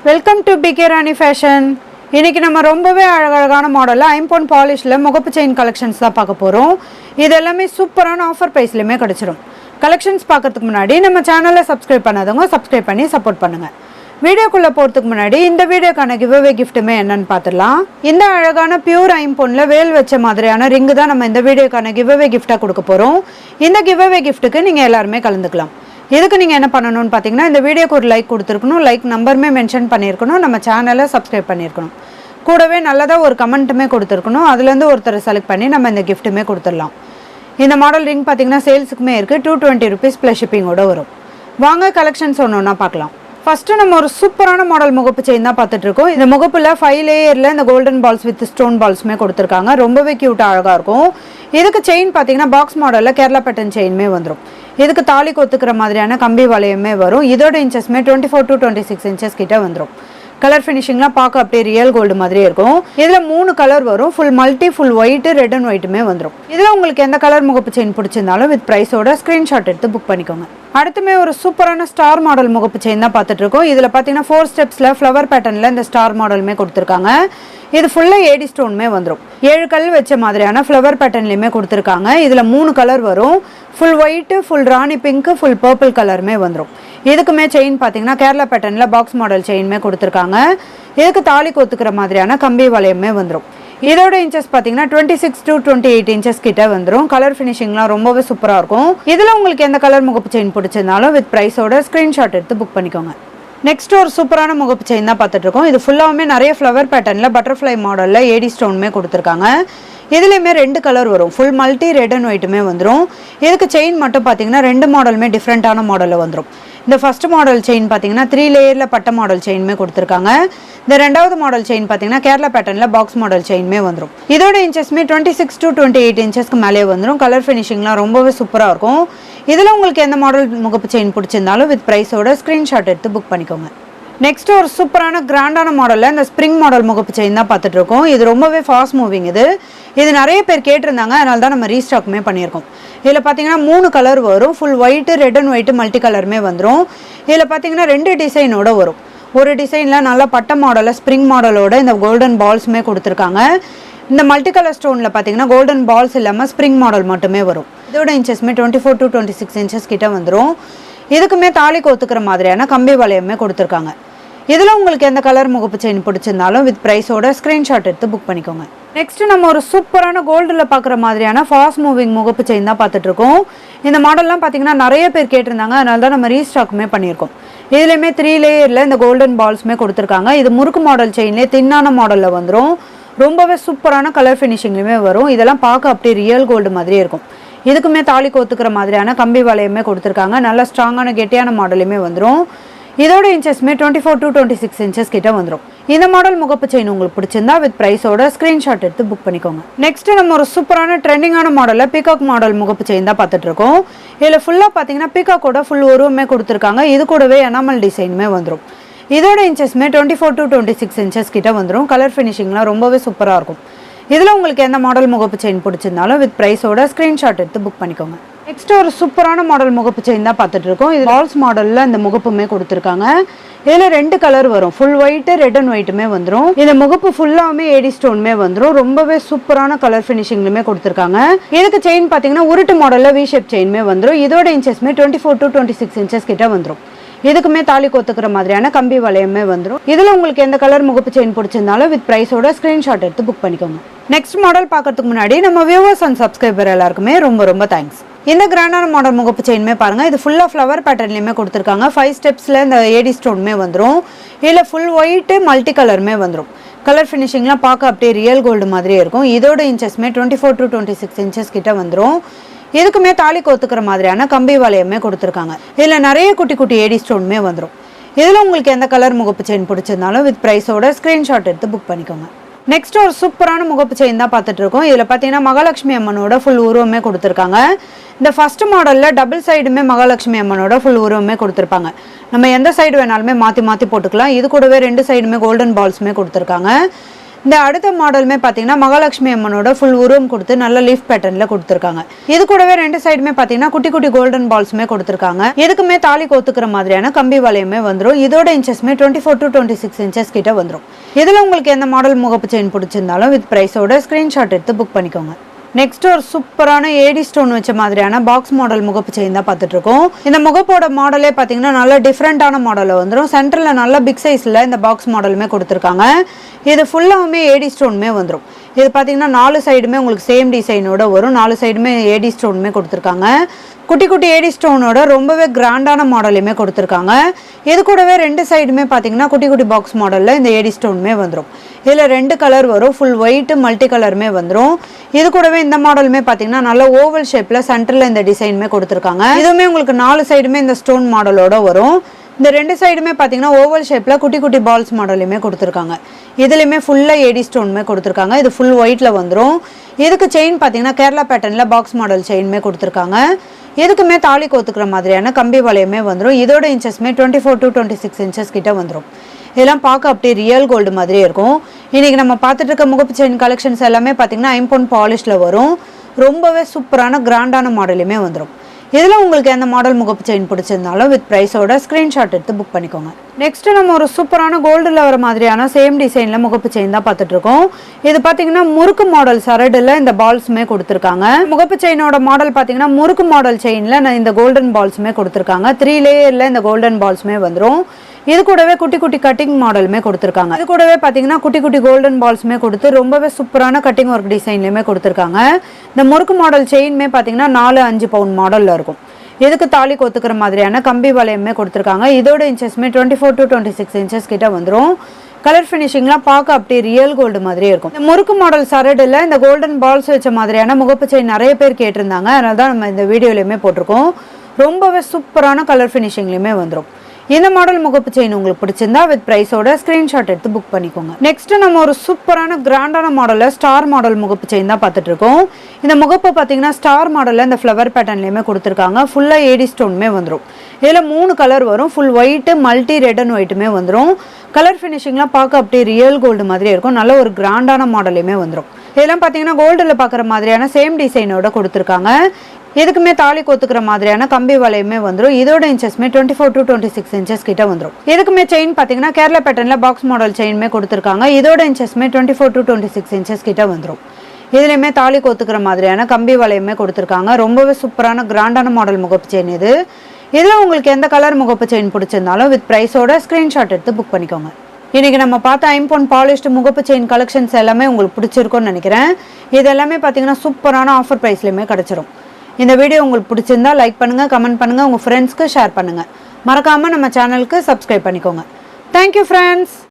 Welcome to PK Rani fashion. இன்றைக்கி நம்ம ரொம்பவே அழகழகான மாடலில் ஐம்பொன் பாலிஷில் முகப்பு செயின் கலெக்ஷன்ஸ் தான் பார்க்க போகிறோம். இது எல்லாமே சூப்பரான ஆஃபர் ப்ரைஸ்லையுமே கிடச்சிடும். கலெக்ஷன்ஸ் பார்க்கறதுக்கு முன்னாடி நம்ம சேனலை சப்ஸ்கிரைப் பண்ணாதவங்க சப்ஸ்கிரைப் பண்ணி சப்போர்ட் பண்ணுங்கள். வீடியோக்குள்ளே போகிறதுக்கு முன்னாடி இந்த வீடியோக்கான கிவ்அவே கிஃப்ட்டுமே என்னென்னு பார்த்துடலாம். இந்த அழகான பியூர் ஐம்பொனில் வேல் வச்ச மாதிரியான ரிங்கு தான் நம்ம இந்த வீடியோக்கான கிவ்அவே கிஃப்ட்டாக கொடுக்க போகிறோம். இந்த கிவ்அவே கிஃப்ட்டுக்கு நீங்கள் எல்லாருமே கலந்துக்கலாம். இதுக்கு நீங்கள் என்ன பண்ணணும்னு பார்த்தீங்கன்னா, இந்த வீடியோக்கு ஒரு லைக் கொடுத்துருக்கணும், லைக் நம்பருமே மென்ஷன் பண்ணியிருக்கணும், நம்ம சேனலை சப்ஸ்கிரைப் பண்ணியிருக்கணும், கூடவே நல்லதாக ஒரு கமெண்ட்டுமே கொடுத்துருக்கணும். அதுலேருந்து ஒருத்தரை செலக்ட் பண்ணி நம்ம இந்த கிஃப்ட்டுமே கொடுத்துடலாம். இந்த மாடல் ரிங் பார்த்தீங்கன்னா சேல்ஸுக்குமே இருக்குது. 220 rupees ப்ளஸ் ஷிப்பிங்கோடு வரும். வாங்க கலெக்ஷன்ஸ் ஒன்று பார்க்கலாம். ஃபஸ்ட்டு நம்ம ஒரு சூப்பரான மாடல் முகப்பு செயின் தான் பார்த்துட்ருக்கோம். இந்த முகப்பில் 5 லேயரில் இந்த கோல்டன் பால்ஸ் வித் ஸ்டோன் பால்ஸுமே கொடுத்துருக்காங்க. ரொம்பவே க்யூட்டாக அழகாக இருக்கும். இதுக்கு செயின் பார்த்தீங்கன்னா பாக்ஸ் மாடலில் கேரளா பேட்டர்ன் செயின்மே வந்துடும். இதுக்கு தாலி கொத்துக்கிற மாதிரியான கம்பி வளையமே வரும். இதோட இன்ச்சஸ்மே 24 to 26 inches கிட்ட வந்துடும். கலர் ஃபினிஷிங்லாம் பார்க்க அப்படியே ரியல் கோல்டு மாதிரியே இருக்கும். இதில் 3 கலர் வரும். Full multi, full white, red and ஒயிட்டுமே வந்துடும். இதில் உங்களுக்கு எந்த கலர் முகப்பு செயின் பிடிச்சிருந்தாலும் வித் ப்ரைஸோட ஸ்க்ரீன்ஷாட் எடுத்து புக் பண்ணிக்கோங்க. அடுத்துமே ஒரு சூப்பரான ஸ்டார் மாடல் முகப்பு செயின் தான் பார்த்துட்டு இருக்கோம். இதில் பார்த்தீங்கன்னா 4 ஸ்டெப்ஸில் ஃப்ளவர் பேட்டர்னில் இந்த ஸ்டார் மாடலுமே கொடுத்துருக்காங்க. இது ஃபுல்லாக ஏடி ஸ்டோனுமே வந்துடும். 7 கல் வச்ச மாதிரியான ஃப்ளவர் பேட்டர்ன்லையுமே கொடுத்துருக்காங்க. இதில் 3 கலர் வரும். ஃபுல் ஒயிட்டு, ஃபுல் ராணி பிங்க்கு, ஃபுல் பர்பிள் கலருமே வந்துடும். இதுக்குமே செயின் பார்த்தீங்கன்னா கேரளா பேட்டர்னில் பாக்ஸ் மாடல் செயின்மே கொடுத்துருக்காங்க. இதுக்கு தாலி கொத்துக்கிற மாதிரியான கம்பி வளையமே வந்துடும். இதோட இன்ச்சஸ் பார்த்தீங்கன்னா 26 to 28 inches கிட்ட வந்துடும். கலர் ஃபினிஷிங்லாம் ரொம்பவே சூப்பராக இருக்கும். இதில் உங்களுக்கு எந்த கலர் முகப்பு செயின் பிடிச்சிருந்தாலும் வித் ப்ரைஸோட ஸ்க்ரீன்ஷாட் எடுத்து புக் பண்ணிக்கோங்க. நெக்ஸ்ட் ஒரு சூப்பரான முகப்பு செயின் தான் பார்த்துட்டு இருக்கோம். இது ஃபுல்லாகவுமே நிறைய ஃப்ளவர் பேட்டர்னில் பட்டர்ஃப்ளை மாடலில் ஏடி ஸ்டோனுமே கொடுத்துருக்காங்க. இதுலேயுமே 2 கலர் வரும். ஃபுல் மல்டி, ரெட் அண்ட் ஒயிட்டுமே வந்துடும். இதுக்கு செயின் மட்டும் பார்த்தீங்கன்னா 2 மாடலுமே டிஃப்ரெண்ட்டான மாடலில் வந்துடும். இந்த ஃபஸ்ட் மாடல் செயின் பார்த்தீங்கன்னா 3 லேயரில் பட்ட மாடல் செயின்மே கொடுத்துருக்காங்க. இந்த 2வது மாடல் செயின் பார்த்தீங்கன்னா கேரளா பேட்டர்னில் பாக்ஸ் மாடல் செயின்மே வந்துடும். இதோட இன்ச்சஸ்மே 26 to 28 inchesக்கு மேலே வந்துடும். கலர் ஃபினிஷிங்லாம் ரொம்பவே சூப்பராக இருக்கும். இதில் உங்களுக்கு எந்த மாடல் முகப்பு செயின் பிடிச்சிருந்தாலும் வித் ப்ரைஸோட ஸ்க்ரீன்ஷாட் எடுத்து புக் பண்ணிக்கோங்க. நெக்ஸ்ட் ஒரு சூப்பரான கிராண்டான மாடலில் இந்த ஸ்ப்ரிங் மாடல் முகப்பு செயின் தான் பார்த்துட்டு இருக்கோம். இது ரொம்பவே ஃபாஸ்ட் மூவிங். இது நிறைய பேர் கேட்டிருந்தாங்க, அதனால தான் நம்ம ரீஸ்டாக்குமே பண்ணியிருக்கோம். இதில் பார்த்தீங்கன்னா 3 கலர் வரும். Full white, red and white, multi கலருமே வந்துடும். இதில் பார்த்தீங்கன்னா 2 டிசைனோட வரும். ஒரு டிசைனில் நல்லா பட்ட மாடலில் ஸ்ப்ரிங் மாடலோட இந்த கோல்டன் பால்ஸுமே கொடுத்துருக்காங்க. இந்த மல்டி கலர் ஸ்டோனில் பார்த்தீங்கன்னா கோல்டன் பால்ஸ் இல்லாமல் ஸ்ப்ரிங் மாடல் மட்டுமே வரும். இதோட இன்ச்சஸ்மே 24 to 26 inches கிட்ட வந்துடும். இதுக்குமே தாலி கொத்துக்கிற மாதிரியான கம்பி வளையமே கொடுத்துருக்காங்க. இதில் உங்களுக்கு எந்த கலர் முகப்பு செயின் பிடிச்சிருந்தாலும் வித் ப்ரைஸோட ஸ்க்ரீன்ஷாட் எடுத்து புக் பண்ணிக்கோங்க. நெக்ஸ்ட் நம்ம ஒரு சூப்பரான கோல்டில் பார்க்குற மாதிரியான ஃபாஸ்ட் மூவிங் முகப்பு செயின் தான் பார்த்துட்ருக்கோம். இந்த மாடல்லாம் பார்த்தீங்கன்னா நிறைய பேர் கேட்டிருந்தாங்க, அதனால தான் நம்ம ரீஸ்டாக்குமே பண்ணியிருக்கோம். இதுலேயுமே 3 லேயரில் இந்த கோல்டன் பால்ஸுமே கொடுத்துருக்காங்க. இது முறுக்கு மாடல் செயின்லேயே தின்னான மாடலில் வந்துடும். ரொம்பவே சூப்பரான கலர் ஃபினிஷிங்லையுமே வரும். இதெல்லாம் பார்க்க அப்படியே ரியல் கோல்டு மாதிரியே இருக்கும். இதுக்குமே தாலி கொத்துக்கிற மாதிரியான கம்பி வளையமே கொடுத்துருக்காங்க. நல்ல ஸ்ட்ராங்கான கெட்டியான மாடலுமே வந்துடும். இதோட இன்ச்சஸ்மே 24 to 26 inches கிட்ட வந்துடும். இந்த மாடல் முகப்பு செயின் உங்களுக்கு பிடிச்சிருந்தா வித் ப்ரைஸோட ஸ்க்ரீன்ஷாட் எடுத்து புக் பண்ணிக்கோங்க. நெக்ஸ்ட் நம்ம ஒரு சூப்பரான ட்ரெண்டிங்கான மாடலில் பீகாக் மாடல் முகப்பு செயின் தான் பார்த்துட்டு இருக்கோம். இதில் ஃபுல்லாக பார்த்தீங்கன்னா பீகாக்கோட ஃபுல் உருவமே கொடுத்துருக்காங்க. இது கூடவே எனாமல் டிசைனுமே வந்துடும். இதோட இன்ச்சஸ்மே 24 to 26 inches கிட்ட வந்துடும். கலர் ஃபினிஷிங்லாம் ரொம்பவே சூப்பராக இருக்கும். இதில் உங்களுக்கு எந்த மாடல் முகப்பு செயின் பிடிச்சிருந்தாலும் வித் ப்ரைஸோட ஸ்க்ரீன்ஷாட் எடுத்து புக் பண்ணிக்கோங்க. நெக்ஸ்ட் ஒரு சூப்பரான மாடல் முகப்பு செயின் தான் பார்த்துட்டு இருக்கோம். இது பால்ஸ் மாடலில் இந்த முகப்புமே கொடுத்துருக்காங்க. இதில் 2 கலர் வரும். ஃபுல் ஒயிட்டு, ரெட் அண்ட் ஒயிட்டுமே வந்துடும். இந்த முகப்பு ஃபுல்லாகவுமே ஏடி ஸ்டோனுமே வந்துடும். ரொம்பவே சூப்பரான கலர் ஃபினிஷிங்லுமே கொடுத்துருக்காங்க. இதுக்கு செயின் பார்த்தீங்கன்னா உருட்டு மாடலில் வி ஷேப் செயின்மே வந்துடும். இதோட இன்ச்சஸ்மே 24 to 26 inches கிட்ட வந்துடும். இதுக்குமே தாலி கொத்துக்கிற மாதிரியான கம்பி வளையமே வந்துடும். இதில் உங்களுக்கு எந்த கலர் முகப்பு செயின் பிடிச்சிருந்தாலும் வித் ப்ரைஸோட ஸ்க்ரீன்ஷாட் எடுத்து புக் பண்ணிக்கோங்க. நெக்ஸ்ட் மாடல் பார்க்கறதுக்கு முன்னாடி நம்ம வியூவர்ஸ் அண்ட் சப்ஸ்கிரைபர் எல்லாருக்குமே ரொம்ப தேங்க்ஸ். இந்த கிராண்டான மாடல் முகப்பு செயின்மே பாருங்கள். இது ஃபுல்லாக ஃப்ளவர் பேட்டர்ன்லையுமே கொடுத்துருக்காங்க. 5 ஸ்டெப்ஸில் இந்த ஏடி ஸ்டோனுமே வந்துடும். இதில் ஃபுல் ஒயிட்டு, மல்டி கலருமே வந்துடும். கலர் ஃபினிஷிங்லாம் பார்க்க அப்படியே ரியல் கோல்டு மாதிரியே இருக்கும். இதோட இன்ச்சஸ்மே 24 to 26 inches கிட்ட வந்துடும். இதுக்குமே தாலி கொத்துக்கிற மாதிரியான கம்பி வளையமே கொடுத்துருக்காங்க. இதில் நிறைய குட்டி குட்டி ஏடி ஸ்டோனுமே வந்துடும். இதில் உங்களுக்கு எந்த கலர் முகப்பு செயின் பிடிச்சிருந்தாலும் வித் ப்ரைஸோட ஸ்க்ரீன்ஷாட் எடுத்து புக் பண்ணிக்கோங்க. நெக்ஸ்ட் ஒரு சூப்பரான முகப்பு செயின் தான் பார்த்துட்டு இருக்கோம். இதில் பார்த்தீங்கன்னா மகாலட்சுமி அம்மனோட ஃபுல் உருவமே கொடுத்துருக்காங்க. இந்த ஃபர்ஸ்ட் மாடலில் டபுள் சைடுமே மகாலட்சுமி அம்மனோட ஃபுல் உருவமே கொடுத்துருப்பாங்க. நம்ம எந்த சைடு வேணாலுமே மாற்றி போட்டுக்கலாம். இது கூடவே 2 சைடுமே கோல்டன் பால்ஸுமே கொடுத்துருக்காங்க. இந்த அடுத்த மாடலுமே பார்த்தீங்கன்னா மகாலட்சுமி அம்மனோட ஃபுல் உருவம் கொடுத்து நல்ல லீஃப் பேட்டர்னில் கொடுத்துருக்காங்க. இது கூடவே ரெண்டு சைடுமே பார்த்தீங்கன்னா குட்டி குட்டி கோல்டன் பால்ஸுமே கொடுத்துருக்காங்க. இதுக்குமே தாலி கோத்துக்கிற மாதிரியான கம்பி வளையமே வந்துடும். இதோட இன்ச்சஸ்மே 24 to 26 இன்ச்சஸ் கிட்ட வந்துடும். இதில் உங்களுக்கு எந்த மாடல் முகப்பு செயின் பிடிச்சிருந்தாலும் வித் ப்ரைஸோட ஸ்க்ரீன்ஷாட் எடுத்து புக் பண்ணிக்கோங்க. நெக்ஸ்ட் ஒரு சூப்பரான ஏடி ஸ்டோன் வச்ச மாதிரியான பாக்ஸ் மாடல் முகப்பு செயின் தான் பார்த்துட்டு இருக்கோம். இந்த முகப்போட மாடலே பார்த்தீங்கன்னா நல்ல டிஃப்ரெண்டான மாடலில் வந்துடும். சென்டரில் நல்ல பிக் சைஸில் இந்த பாக்ஸ் மாடலுமே கொடுத்துருக்காங்க. இது ஃபுல்லாகவுமே ஏடி ஸ்டோனுமே வந்துடும். இது பார்த்தீங்கன்னா 4 சைடுமே உங்களுக்கு சேம் டிசைனோட வரும். 4 சைடுமே ஏடி ஸ்டோனுமே கொடுத்துருக்காங்க. குட்டி குட்டி ஏடி ஸ்டோனோட ரொம்பவே கிராண்டான மாடலுமே கொடுத்துருக்காங்க. இது கூடவே ரெண்டு சைடுமே பார்த்தீங்கன்னா குட்டி குட்டி பாக்ஸ் மாடலில் இந்த ஏடி ஸ்டோனுமே வந்துடும். இதில் 2 கலர் வரும். ஃபுல் ஒயிட்டு மல்டி கலருமே வந்துடும். இது கூடவே இந்த மாடலுமே பார்த்தீங்கன்னா நல்ல ஓவல் ஷேப்பில் சென்டரில் இந்த டிசைனுமே கொடுத்துருக்காங்க. இதுவுமே உங்களுக்கு 4 சைடுமே இந்த ஸ்டோன் மாடலோட வரும். இந்த 2 சைடுமே பார்த்தீங்கன்னா ஓவல் ஷேப்பில் குட்டி குட்டி பால்ஸ் மாடலுமே கொடுத்துருக்காங்க. இதுலேயுமே ஃபுல்லாக ஏடி ஸ்டோனுமே கொடுத்துருக்காங்க. இது ஃபுல் ஒயிட்டில் வந்துடும். இதுக்கு செயின் பார்த்தீங்கன்னா கேரளா பேட்டர்னில் பாக்ஸ் மாடல் செயினுமே கொடுத்துருக்காங்க. இதுக்குமே தாலி கோத்துக்கிற மாதிரியான கம்பி வளையமே வந்துடும். இதோட இன்ச்சஸ்மே 24 to 26 இன்ச்சஸ் கிட்ட வந்துடும். இதெல்லாம் பார்க்க அப்படியே ரியல் கோல்டு மாதிரியே இருக்கும். இன்றைக்கி நம்ம பார்த்துட்டு இருக்க முகப்பு செயின் கலெக்ஷன்ஸ் எல்லாமே பார்த்தீங்கன்னா ஐம்பொன் பாலிஷில் வரும். ரொம்பவே சூப்பரான கிராண்டான மாடலுமே வந்துடும். இதில் உங்களுக்கு எந்த மாடல் முகப்பு செயின் பிடிச்சிருந்தாலும் வித் ப்ரைஸோட ஸ்க்ரீன்ஷாட் எடுத்து புக் பண்ணிக்கோங்க. நெக்ஸ்ட் நம்ம ஒரு சூப்பரான கோல்டில் வர மாதிரியான சேம் டிசைனில் முகப்பு செயின் தான் பார்த்துட்டு இருக்கோம். இது பார்த்தீங்கன்னா முறுக்கு மாடல் சரடில் இந்த பால்ஸுமே கொடுத்துருக்காங்க. முகப்பு செயினோட மாடல் பார்த்தீங்கன்னா முறுக்கு மாடல் செயினில் இந்த கோல்டன் பால்ஸுமே கொடுத்துருக்காங்க. 3 லேயரில் இந்த கோல்டன் பால்ஸுமே வந்துடும். இது கூடவே குட்டி குட்டி கட்டிங் மாடலுமே கொடுத்துருக்காங்க. இது கூடவே பார்த்தீங்கன்னா குட்டி குட்டி கோல்டன் பால்ஸுமே கொடுத்து ரொம்பவே சூப்பரான கட்டிங் ஒர்க் டிசைன்லையுமே கொடுத்துருக்காங்க. இந்த முறுக்கு மாடல் செயின்மே பார்த்தீங்கன்னா 4-5 பவுண்ட் மாடலில் இருக்கும். இதுக்கு தாலி கோத்துக்கிற மாதிரியான கம்பி வளையமே கொடுத்துருக்காங்க. இதோட இன்ச்சஸ்மே 24 to 26 இன்ச்சஸ் கிட்ட வந்துடும். கலர் ஃபினிஷிங்லாம் பார்க்க அப்படியே ரியல் கோல்டு மாதிரியே இருக்கும். இந்த முறுக்கு மாடல் சரடில் இந்த கோல்டன் பால்ஸ் வச்ச மாதிரியான முகப்பு செயின் நிறைய பேர் கேட்டிருந்தாங்க. அதனால தான் நம்ம இந்த வீடியோலையுமே போட்டிருக்கோம். ரொம்பவே சூப்பரான கலர் ஃபினிஷிங்லையுமே வந்துடும். இந்த மாடல் முகப்பு செயின் உங்களுக்கு பிடிச்சிருந்தா வித் ப்ரைஸோட ஸ்க்ரீன்ஷாட் எடுத்து புக் பண்ணிக்கோங்க. நெக்ஸ்ட் நம்ம ஒரு சூப்பரான கிராண்டான மாடலில் ஸ்டார் மாடல் முகப்பு செயின் தான் பார்த்துட்டு இருக்கோம். இந்த முகப்பு பார்த்தீங்கன்னா ஸ்டார் மாடலில் இந்த ஃப்ளவர் பேட்டர்ன்லையுமே கொடுத்துருக்காங்க. ஃபுல்லாக ஏடி ஸ்டோனுமே வந்துடும். இதில் 3 கலர் வரும். Full white multi red and ஒயிட்டுமே வந்துடும். கலர் ஃபினிஷிங்லாம் பார்க்க அப்படியே ரியல் கோல்டு மாதிரியே இருக்கும். நல்ல ஒரு கிராண்டான மாடலுமே வந்துடும். இதெல்லாம் பார்த்தீங்கன்னா கோல்டில் பார்க்குற மாதிரியான சேம் டிசைனோட கொடுத்துருக்காங்க. இதுக்குமே தாலி கோத்துக்கிற மாதிரியான கம்பி வளையமே வந்துடும். இதோட இன்ச்சஸ்மே 24 to 26 இன்ச்சஸ் கிட்ட வந்துடும். இதுக்குமே செயின் பார்த்தீங்கன்னா கேரளா பேட்டர்னில் பாக்ஸ் மாடல் செயின்மே கொடுத்துருக்காங்க. இதோட இன்ச்சஸ்மே 24 to 26 இன்ச்சஸ் கிட்ட வந்துடும். இதுலையுமே தாலி கோத்துக்கிற மாதிரியான கம்பி வளையமே கொடுத்துருக்காங்க. ரொம்பவே சூப்பரான கிராண்டான மாடல் முகப்பு செயின் இது. இதில் உங்களுக்கு எந்த கலர் முகப்பு செயின் பிடிச்சிருந்தாலும் வித் ப்ரைஸோட ஸ்க்ரீன்ஷாட் எடுத்து புக் பண்ணிக்கோங்க. இன்றைக்கி நம்ம பார்த்த ஐம்பொன் பாலிஷ்டு முகப்பு செயின் கலெக்ஷன்ஸ் எல்லாமே உங்களுக்கு பிடிச்சிருக்கும்னு நினைக்கிறேன். இது எல்லாமே பார்த்தீங்கன்னா சூப்பரான ஆஃபர் ப்ரைஸ்லையுமே கிடச்சிரும். இந்த வீடியோ உங்களுக்கு பிடிச்சிருந்தா லைக் பண்ணுங்கள், கமெண்ட் பண்ணுங்கள், உங்கள் ஃப்ரெண்ட்ஸ்க்கு ஷேர் பண்ணுங்கள். மறக்காமல் நம்ம சேனலுக்கு சப்ஸ்கிரைப் பண்ணிக்கோங்க. Thank you friends.